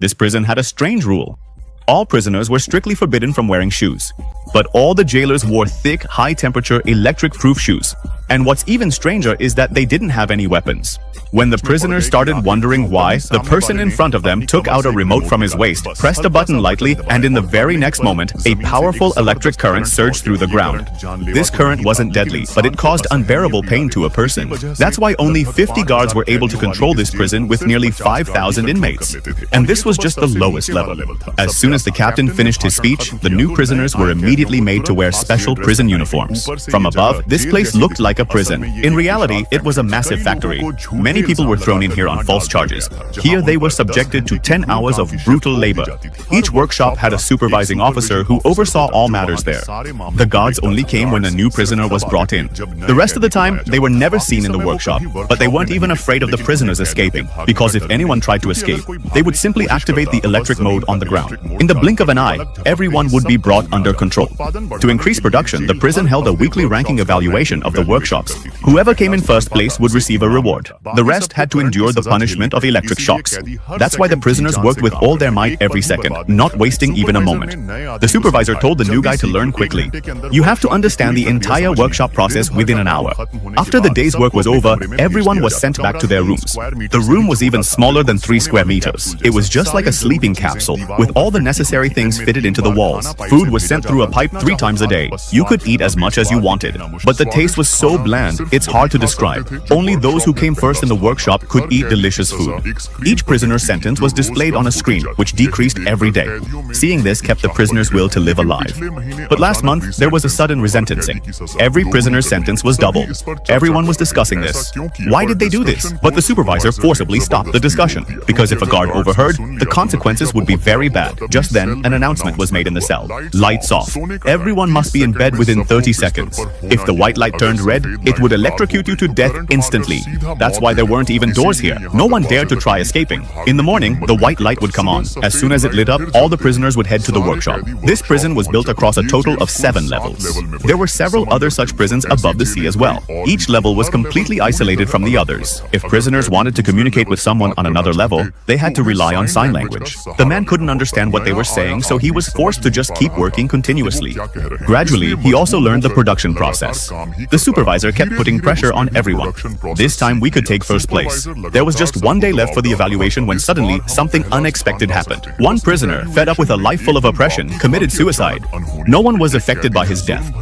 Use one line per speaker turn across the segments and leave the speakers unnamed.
This prison had a strange rule. All prisoners were strictly forbidden from wearing shoes. But all the jailers wore thick, high-temperature, electric-proof shoes. And what's even stranger is that they didn't have any weapons. When the prisoners started wondering why, the person in front of them took out a remote from his waist, pressed a button lightly, and in the very next moment, a powerful electric current surged through the ground. This current wasn't deadly, but it caused unbearable pain to a person. That's why only 50 guards were able to control this prison with nearly 5,000 inmates. And this was just the lowest level. As soon as the captain finished his speech, the new prisoners were immediately made to wear special prison uniforms. From above, this place looked like a prison. In reality, it was a massive factory. Many people were thrown in here on false charges. Here they were subjected to 10 hours of brutal labor. Each workshop had a supervising officer who oversaw all matters there. The guards only came when a new prisoner was brought in. The rest of the time, they were never seen in the workshop, but they weren't even afraid of the prisoners escaping, because if anyone tried to escape, they would simply activate the electric mode on the ground. In the blink of an eye, everyone would be brought under control. To increase production, the prison held a weekly ranking evaluation of the workshops. Whoever came in first place would receive a reward. The rest had to endure the punishment of electric shocks. That's why the prisoners worked with all their might every second, not wasting even a moment. The supervisor told the new guy to learn quickly. You have to understand the entire workshop process within an hour. After the day's work was over, everyone was sent back to their rooms. The room was even smaller than 3 square meters. It was just like a sleeping capsule, with all the necessary things fitted into the walls. Food was sent through a pipe 3 times a day. You could eat as much as you wanted, but the taste was so bland, it's hard to describe. Only those who came first in the workshop could eat delicious food. Each prisoner's sentence was displayed on a screen, which decreased every day. Seeing this kept the prisoner's will to live alive. But last month, there was a sudden resentencing. Every prisoner's sentence was doubled. Everyone was discussing this. Why did they do this? But the supervisor forcibly stopped the discussion, because if a guard overheard, the consequences would be very bad. Just then, an announcement was made in the cell. Lights off. Everyone must be in bed within 30 seconds. If the white light turned red, it would electrocute you to death instantly. That's why there weren't even doors here. No one dared to try escaping. In the morning, the white light would come on. As soon as it lit up, all the prisoners would head to the workshop. This prison was built across a total of 7 levels. There were several other such prisons above the sea as well. Each level was completely isolated from the others. If prisoners wanted to communicate with someone on another level, they had to rely on sign language. The man couldn't understand what they were saying, so he was forced to just keep working continuously. Gradually, he also learned the production process. The supervisor kept putting pressure on everyone. This time we could take first place. There was just 1 day left for the evaluation when suddenly something unexpected happened. One prisoner, fed up with a life full of oppression, committed suicide. No one was affected by his death.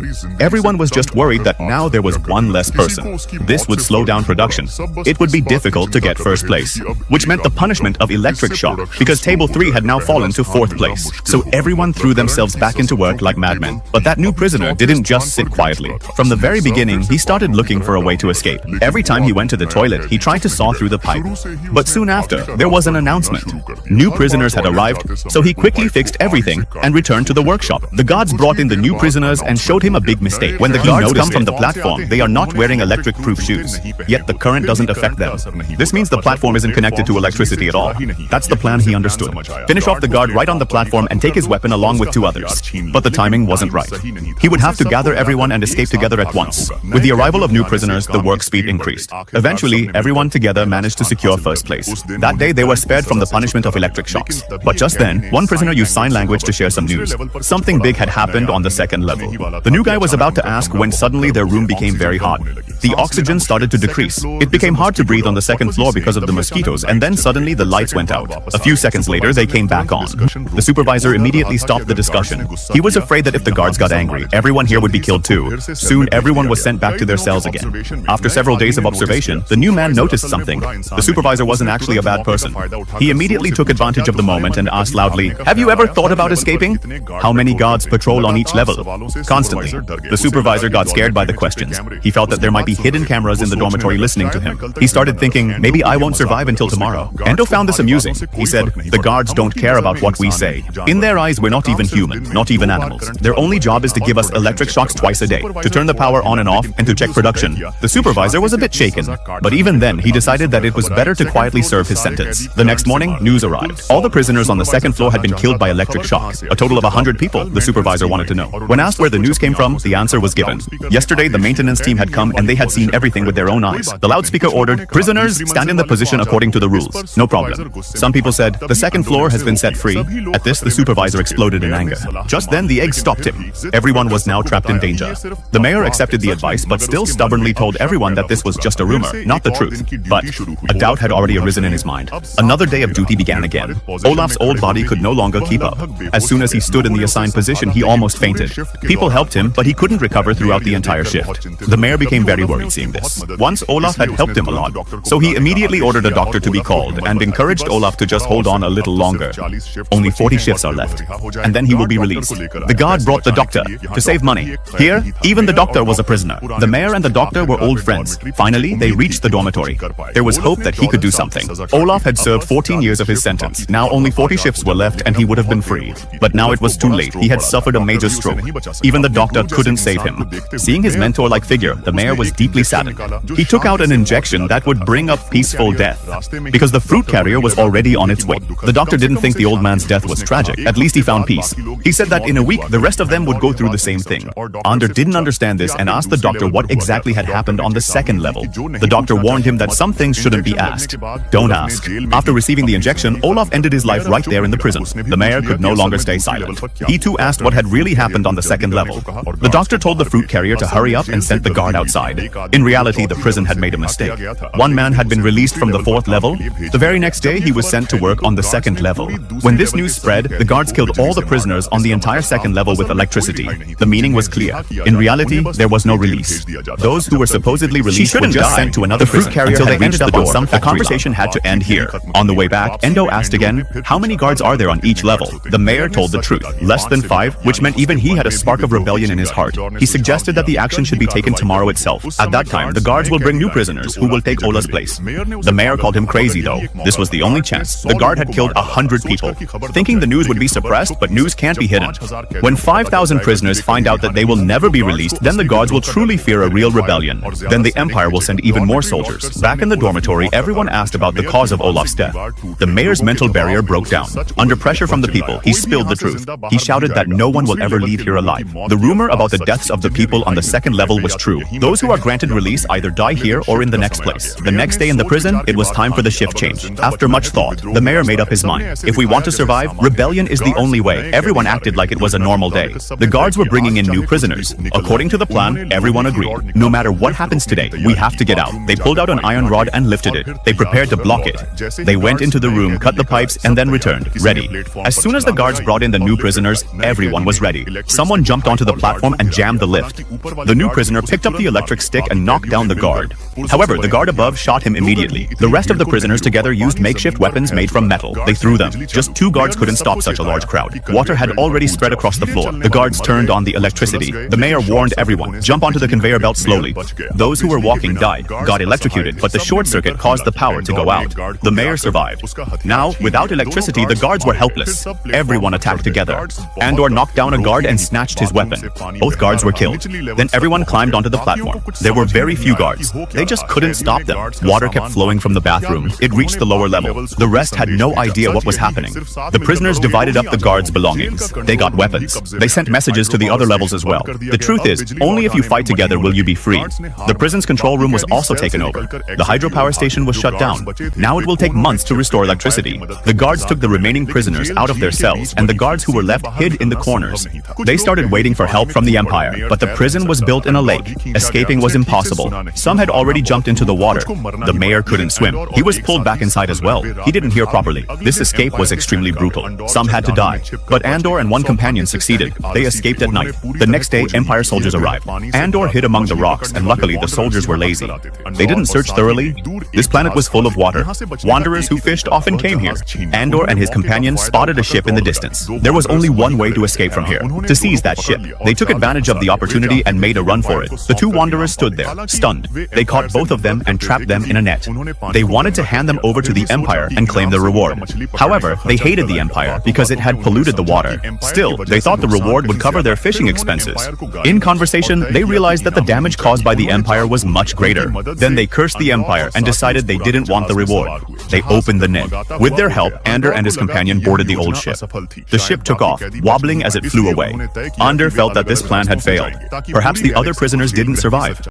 Everyone was just worried that now there was one less person. This would slow down production. It would be difficult to get first place, which meant the punishment of electric shock, because table 3 had now fallen to 4th place. So everyone threw themselves back into work like madmen. But that new prisoner didn't just sit quietly. From the very beginning, he started looking for a way to escape. Every time he went to the toilet, he tried to saw through the pipe. But soon after, there was an announcement. New prisoners had arrived, so he quickly fixed everything and returned to the workshop. The guards brought in the new prisoners and showed him a big mistake. When the guards come from the platform, they are not wearing electric-proof shoes. Yet the current doesn't affect them. This means the platform isn't connected to electricity at all. That's the plan he understood. Finish off the guard right on the platform and take his weapon along with 2 others. But the timing wasn't right. He would have to gather everyone and escape together at once. With the arrival of new prisoners, the work speed increased. Eventually, everyone together managed to secure first place. That day, they were spared from the punishment of electric shocks. But just then, one prisoner used sign language to share some news. Something big had happened on the 2nd level. The new guy was about to ask when suddenly their room became very hot. The oxygen started to decrease. It became hard to breathe on the 2nd floor because of the mosquitoes, and then suddenly the lights went out. A few seconds later, they came back on. The supervisor immediately stopped the discussion. He was afraid that if the guards got angry, everyone here would be killed too. Soon, everyone was sent back to their cells again. After several days of observation, the new man noticed something. The supervisor wasn't actually a bad person. He immediately took advantage of the moment and asked loudly, "Have you ever thought about escaping?" How many guards patrol on each level? Constantly. The supervisor got scared by the questions. He felt that there might be hidden cameras in the dormitory listening to him. He started thinking, maybe I won't survive until tomorrow. Endo found this amusing. He said, "The guards don't care about what we say. In their eyes, we're not even human, not even animals. Their only job is to give us electric shocks twice a day, to turn the power on and off, and to check production." The supervisor was a bit shaken, but even then, he decided that it was better to quietly serve his sentence. The next morning, news arrived. All the prisoners on the 2nd floor had been killed by electric shock. A total of 100 people, the supervisor supervisor wanted to know. When asked where the news came from, the answer was given. Yesterday, the maintenance team had come and they had seen everything with their own eyes. The loudspeaker ordered, "Prisoners, stand in the position according to the rules." No problem. Some people said, "The second floor has been set free." At this, the supervisor exploded in anger. Just then, the egg stopped him. Everyone was now trapped in danger. The mayor accepted the advice, but still stubbornly told everyone that this was just a rumor, not the truth. But a doubt had already arisen in his mind. Another day of duty began again. Olaf's old body could no longer keep up. As soon as he stood in the assigned position, he almost fainted. People helped him, but he couldn't recover throughout the entire shift. The mayor became very worried seeing this. Once Olaf had helped him a lot, so he immediately ordered a doctor to be called and encouraged Olaf to just hold on a little longer. Only 40 shifts are left, and then he will be released. The guard brought the doctor to save money. Here, even the doctor was a prisoner. The mayor and the doctor were old friends. Finally, they reached the dormitory. There was hope that he could do something. Olaf had served 14 years of his sentence. Now only 40 shifts were left and he would have been free. But now it was too late. He had suffered a major stroke. Even the doctor couldn't save him. Seeing his mentor-like figure, the mayor was deeply saddened. He took out an injection that would bring up peaceful death, because the fruit carrier was already on its way. The doctor didn't think the old man's death was tragic. At least he found peace. He said that in a week, the rest of them would go through the same thing. Andor didn't understand this and asked the doctor what exactly had happened on the second level. The doctor warned him that some things shouldn't be asked. Don't ask. After receiving the injection, Olaf ended his life right there in the prison. The mayor could no longer stay silent. He too asked what had really happened on the second level. The doctor told the fruit carrier to hurry up and sent the guard outside. In reality, the prison had made a mistake. One man had been released from the fourth level. The very next day, he was sent to work on the second level. When this news spread, the guards killed all the prisoners on the entire second level with electricity. The meaning was clear. In reality, there was no release. Those who were supposedly released were just sent to another prison until they ended up on some factory. The conversation had to end here. On the way back, Endo asked again, "How many guards are there on each level?" The mayor told the truth, less than 5, which meant even he had a spark of rebellion in his heart. He suggested that the action should be taken tomorrow itself. At that time, the guards will bring new prisoners who will take Ola's place. The mayor called him crazy though. This was the only chance. The guard had killed 100 people. Thinking the news would be suppressed, but news can't be hidden. When 5,000 prisoners find out that they will never be released, then the guards will truly fear a real rebellion. Then the Empire will send even more soldiers. Back in the dormitory, everyone asked about the cause of Olaf's death. The mayor's mental barrier broke down. Under pressure from the people, he spilled the truth. He shouted that no one will ever leave here alive. The rumor about the deaths of the people on the second level was true. Those who are granted release either die here or in the next place. The next day in the prison, it was time for the shift change. After much thought, the mayor made up his mind. If we want to survive, rebellion is the only way. Everyone acted like it was a normal day. The guards were bringing in new prisoners. According to the plan, everyone agreed. No matter what happens today, we have to get out. They pulled out an iron rod and lifted it. They prepared to block it. They went into the room, cut the pipes, and then returned, ready. As soon as the guards brought in the new prisoners, everyone was ready. Someone jumped onto the platform and jammed the lift. The new prisoner picked up the electric stick and knocked down the guard. However, the guard above shot him immediately. The rest of the prisoners together used makeshift weapons made from metal. They threw them. Just 2 guards couldn't stop such a large crowd. Water had already spread across the floor. The guards turned on the electricity. The mayor warned everyone, jump onto the conveyor belt slowly. Those who were walking died, got electrocuted, but the short circuit caused the power to go out. The mayor survived. Now, without electricity, the guards were helpless. Everyone attacked together. Andor knocked down a guard and snatched his weapon. Both guards were killed. Then everyone climbed onto the platform. There were very few guards. They just couldn't stop them. Water kept flowing from the bathroom. It reached the lower level. The rest had no idea what was happening. The prisoners divided up the guards' belongings. They got weapons. They sent messages to the other levels as well. The truth is, only if you fight together will you be free. The prison's control room was also taken over. The hydropower station was shut down. Now it will take months to restore electricity. The guards took the remaining prisoners out of their cells, and the guards who were left hid in the corners. They started waiting for help from the Empire, but the prison was built in a lake. Escaping was impossible. Some had already jumped into the water. The mayor couldn't swim. He was pulled back inside as well. He didn't hear properly. This escape was extremely brutal. Some had to die. But Andor and one companion succeeded. They escaped at night. The next day, Empire soldiers arrived. Andor hid among the rocks, and luckily the soldiers were lazy. They didn't search thoroughly. This planet was full of water. Wanderers who fished often came here. Andor and his companions spotted a ship in the distance. There was only one way to escape from here, to seize that ship. They took advantage of the opportunity and made a run for it. The 2 wanderers stood there, stunned. They caught caught both of them and trapped them in a net. They wanted to hand them over to the Empire and claim the reward. However, they hated the Empire because it had polluted the water. Still, they thought the reward would cover their fishing expenses. In conversation, they realized that the damage caused by the Empire was much greater. Then they cursed the Empire and decided they didn't want the reward. They opened the net. With their help, Andor and his companion boarded the old ship. The ship took off, wobbling as it flew away. Andor felt that this plan had failed. Perhaps the other prisoners didn't survive.